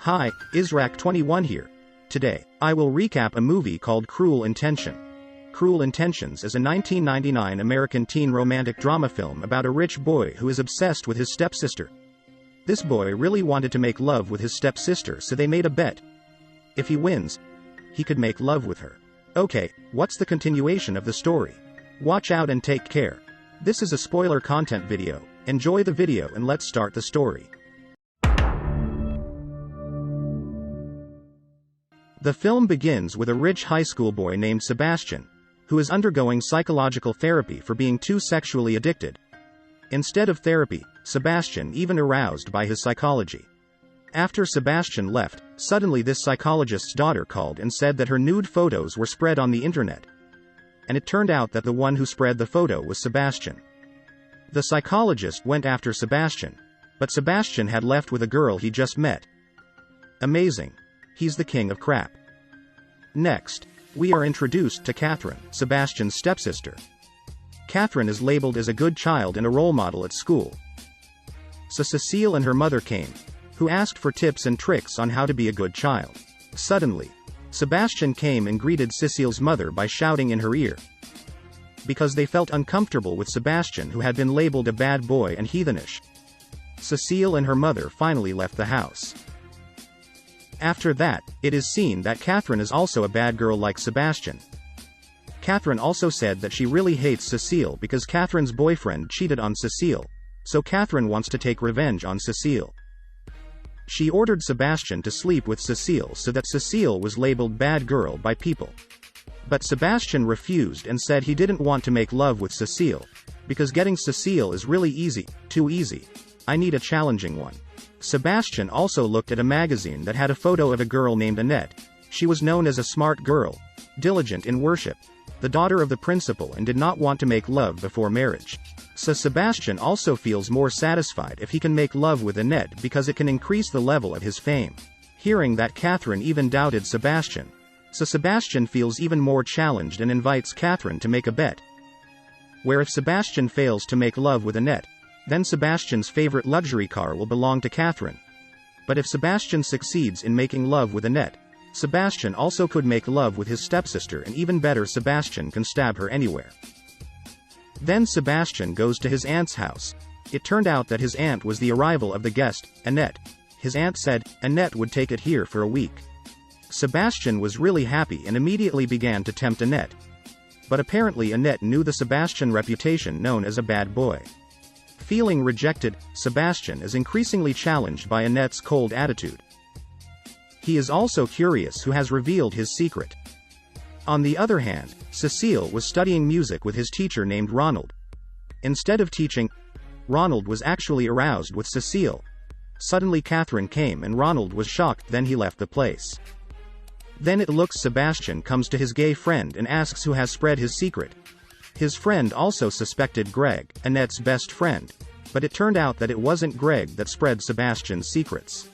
Hi, Israq21 here. Today, I will recap a movie called Cruel Intention. Cruel Intentions is a 1999 American teen romantic drama film about a rich boy who is obsessed with his stepsister. This boy really wanted to make love with his stepsister, so they made a bet. If he wins, he could make love with her. Okay, what's the continuation of the story? Watch out and take care. This is a spoiler content video. Enjoy the video and let's start the story. The film begins with a rich high school boy named Sebastian, who is undergoing psychological therapy for being too sexually addicted. Instead of therapy, Sebastian even aroused by his psychology. After Sebastian left, suddenly this psychologist's daughter called and said that her nude photos were spread on the internet. And it turned out that the one who spread the photo was Sebastian. The psychologist went after Sebastian, but Sebastian had left with a girl he just met. Amazing. He's the king of crap. Next, we are introduced to Catherine, Sebastian's stepsister. Catherine is labeled as a good child and a role model at school. So Cecile and her mother came, who asked for tips and tricks on how to be a good child. Suddenly, Sebastian came and greeted Cecile's mother by shouting in her ear. Because they felt uncomfortable with Sebastian, who had been labeled a bad boy and heathenish. Cecile and her mother finally left the house. After that, it is seen that Catherine is also a bad girl like Sebastian. Catherine also said that she really hates Cecile because Catherine's boyfriend cheated on Cecile, so Catherine wants to take revenge on Cecile. She ordered Sebastian to sleep with Cecile so that Cecile was labeled bad girl by people. But Sebastian refused and said he didn't want to make love with Cecile, because getting Cecile is really easy, too easy. I need a challenging one. Sebastian also looked at a magazine that had a photo of a girl named Annette. She was known as a smart girl, diligent in worship, the daughter of the principal, and did not want to make love before marriage. So Sebastian also feels more satisfied if he can make love with Annette because it can increase the level of his fame. Hearing that Catherine even doubted Sebastian, so Sebastian feels even more challenged and invites Catherine to make a bet. Where if Sebastian fails to make love with Annette, then Sebastian's favorite luxury car will belong to Catherine. But if Sebastian succeeds in making love with Annette, Sebastian also could make love with his stepsister, and even better, Sebastian can stab her anywhere. Then Sebastian goes to his aunt's house. It turned out that his aunt was the arrival of the guest, Annette. His aunt said Annette would take it here for a week. Sebastian was really happy and immediately began to tempt Annette. But apparently Annette knew the Sebastian reputation known as a bad boy. Feeling rejected, Sebastian is increasingly challenged by Annette's cold attitude. He is also curious who has revealed his secret. On the other hand, Cecile was studying music with his teacher named Ronald. Instead of teaching, Ronald was actually aroused with Cecile. Suddenly Catherine came and Ronald was shocked, then he left the place. Then it looks Sebastian comes to his gay friend and asks who has spread his secret. His friend also suspected Greg, Annette's best friend, but it turned out that it wasn't Greg that spread Sebastian's secrets.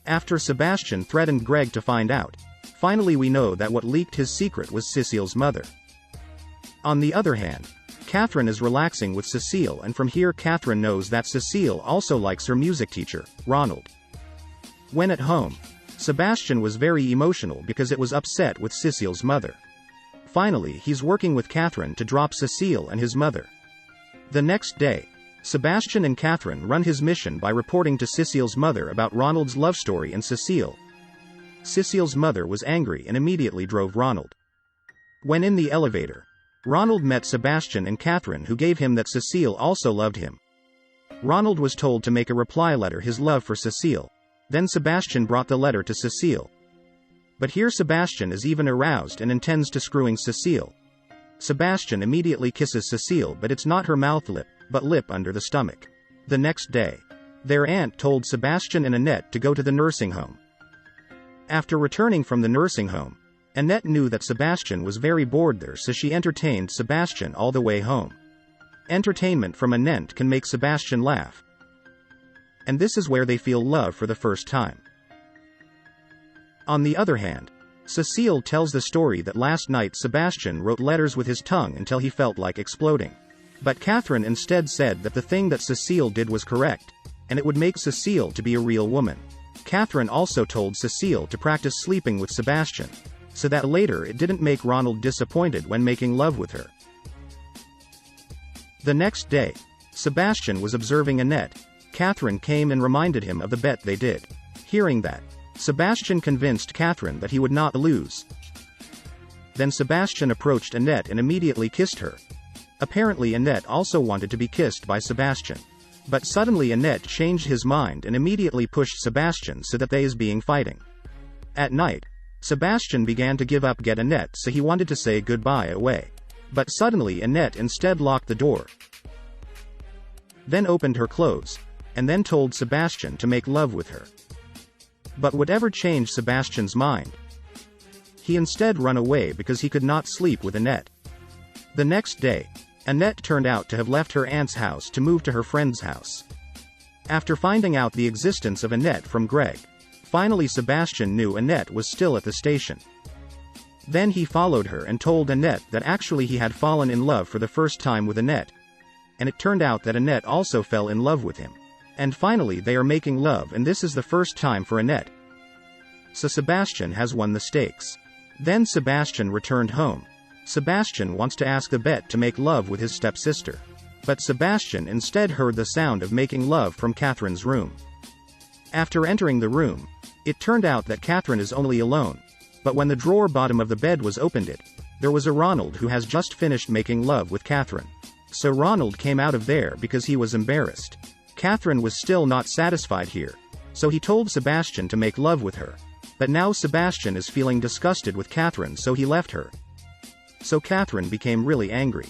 After Sebastian threatened Greg to find out, finally we know that what leaked his secret was Cecile's mother. On the other hand, Catherine is relaxing with Cecile, and from here Catherine knows that Cecile also likes her music teacher, Ronald. When at home, Sebastian was very emotional because it was upset with Cecile's mother. Finally, he's working with Catherine to drop Cecile and his mother. The next day, Sebastian and Catherine run his mission by reporting to Cecile's mother about Ronald's love story and Cecile. Cecile's mother was angry and immediately drove Ronald. When in the elevator, Ronald met Sebastian and Catherine, who gave him that Cecile also loved him. Ronald was told to make a reply letter his love for Cecile. Then Sebastian brought the letter to Cecile. But here Sebastian is even aroused and intends to screwing Cecile. Sebastian immediately kisses Cecile, but it's not her mouth lip, but lip under the stomach. The next day, their aunt told Sebastian and Annette to go to the nursing home. After returning from the nursing home, Annette knew that Sebastian was very bored there, so she entertained Sebastian all the way home. Entertainment from Annette can make Sebastian laugh. And this is where they feel love for the first time. On the other hand, Cecile tells the story that last night Sebastian wrote letters with his tongue until he felt like exploding. But Catherine instead said that the thing that Cecile did was correct, and it would make Cecile to be a real woman. Catherine also told Cecile to practice sleeping with Sebastian, so that later it didn't make Ronald disappointed when making love with her. The next day, Sebastian was observing Annette. Catherine came and reminded him of the bet they did. Hearing that, Sebastian convinced Catherine that he would not lose. Then Sebastian approached Annette and immediately kissed her. Apparently Annette also wanted to be kissed by Sebastian. But suddenly Annette changed his mind and immediately pushed Sebastian so that they is being fighting. At night, Sebastian began to give up get Annette, so he wanted to say goodbye away. But suddenly Annette instead locked the door, then opened her clothes, and then told Sebastian to make love with her. But whatever changed Sebastian's mind, he instead ran away because he could not sleep with Annette. The next day, Annette turned out to have left her aunt's house to move to her friend's house. After finding out the existence of Annette from Greg, finally Sebastian knew Annette was still at the station. Then he followed her and told Annette that actually he had fallen in love for the first time with Annette. And it turned out that Annette also fell in love with him. And finally they are making love, and this is the first time for Annette. So Sebastian has won the stakes. Then Sebastian returned home. Sebastian wants to ask the bet to make love with his stepsister. But Sebastian instead heard the sound of making love from Catherine's room. After entering the room, it turned out that Catherine is only alone. But when the drawer bottom of the bed was opened, there was a Ronald who has just finished making love with Catherine. So Ronald came out of there because he was embarrassed. Catherine was still not satisfied here, so he told Sebastian to make love with her. But now Sebastian is feeling disgusted with Catherine, so he left her. So Catherine became really angry.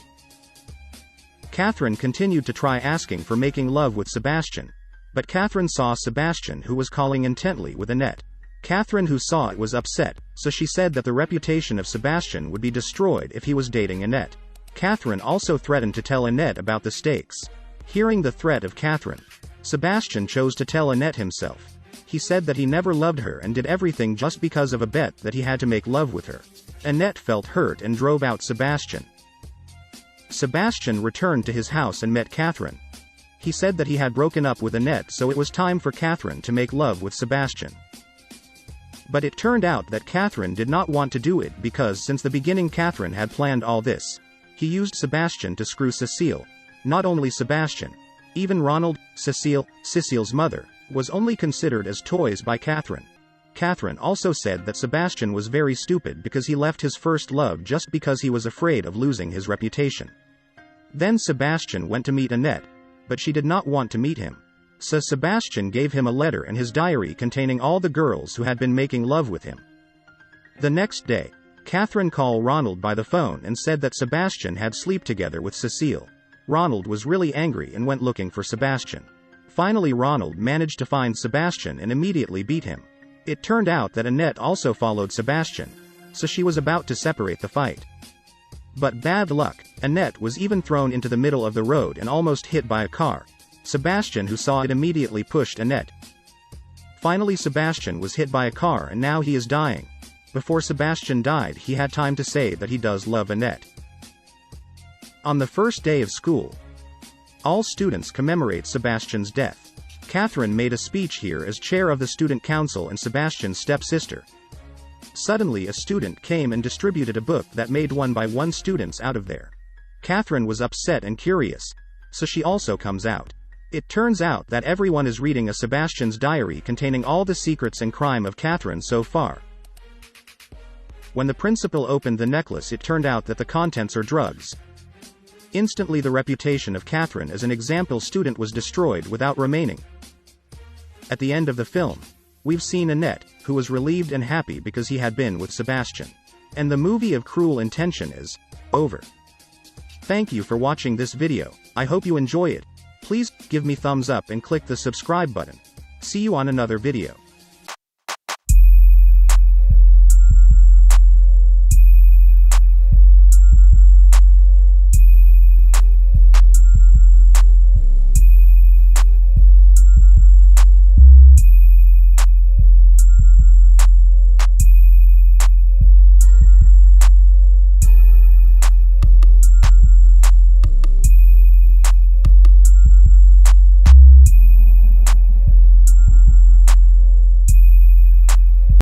Catherine continued to try asking for making love with Sebastian, but Catherine saw Sebastian who was calling intently with Annette. Catherine who saw it was upset, so she said that the reputation of Sebastian would be destroyed if he was dating Annette. Catherine also threatened to tell Annette about the stakes. Hearing the threat of Catherine, Sebastian chose to tell Annette himself. He said that he never loved her and did everything just because of a bet that he had to make love with her. Annette felt hurt and drove out Sebastian. Sebastian returned to his house and met Catherine. He said that he had broken up with Annette, so it was time for Catherine to make love with Sebastian. But it turned out that Catherine did not want to do it because since the beginning Catherine had planned all this. He used Sebastian to screw Cecile. Not only Sebastian, even Ronald, Cecile's mother, was only considered as toys by Catherine. Catherine also said that Sebastian was very stupid because he left his first love just because he was afraid of losing his reputation. Then Sebastian went to meet Annette, but she did not want to meet him. So Sebastian gave him a letter and his diary containing all the girls who had been making love with him. The next day, Catherine called Ronald by the phone and said that Sebastian had slept together with Cecile. Ronald was really angry and went looking for Sebastian. Finally Ronald managed to find Sebastian and immediately beat him. It turned out that Annette also followed Sebastian, so she was about to separate the fight. But bad luck, Annette was even thrown into the middle of the road and almost hit by a car. Sebastian who saw it immediately pushed Annette. Finally Sebastian was hit by a car and now he is dying. Before Sebastian died he had time to say that he does love Annette. On the first day of school, all students commemorate Sebastian's death. Catherine made a speech here as chair of the student council and Sebastian's stepsister. Suddenly a student came and distributed a book that made one by one students out of there. Catherine was upset and curious, so she also comes out. It turns out that everyone is reading a Sebastian's diary containing all the secrets and crime of Catherine so far. When the principal opened the necklace it turned out that the contents are drugs. Instantly the reputation of Catherine as an example student was destroyed without remaining. At the end of the film, we've seen Annette, who was relieved and happy because he had been with Sebastian. And the movie of Cruel Intention is over. Thank you for watching this video. I hope you enjoy it. Please give me thumbs up and click the subscribe button. See you on another video.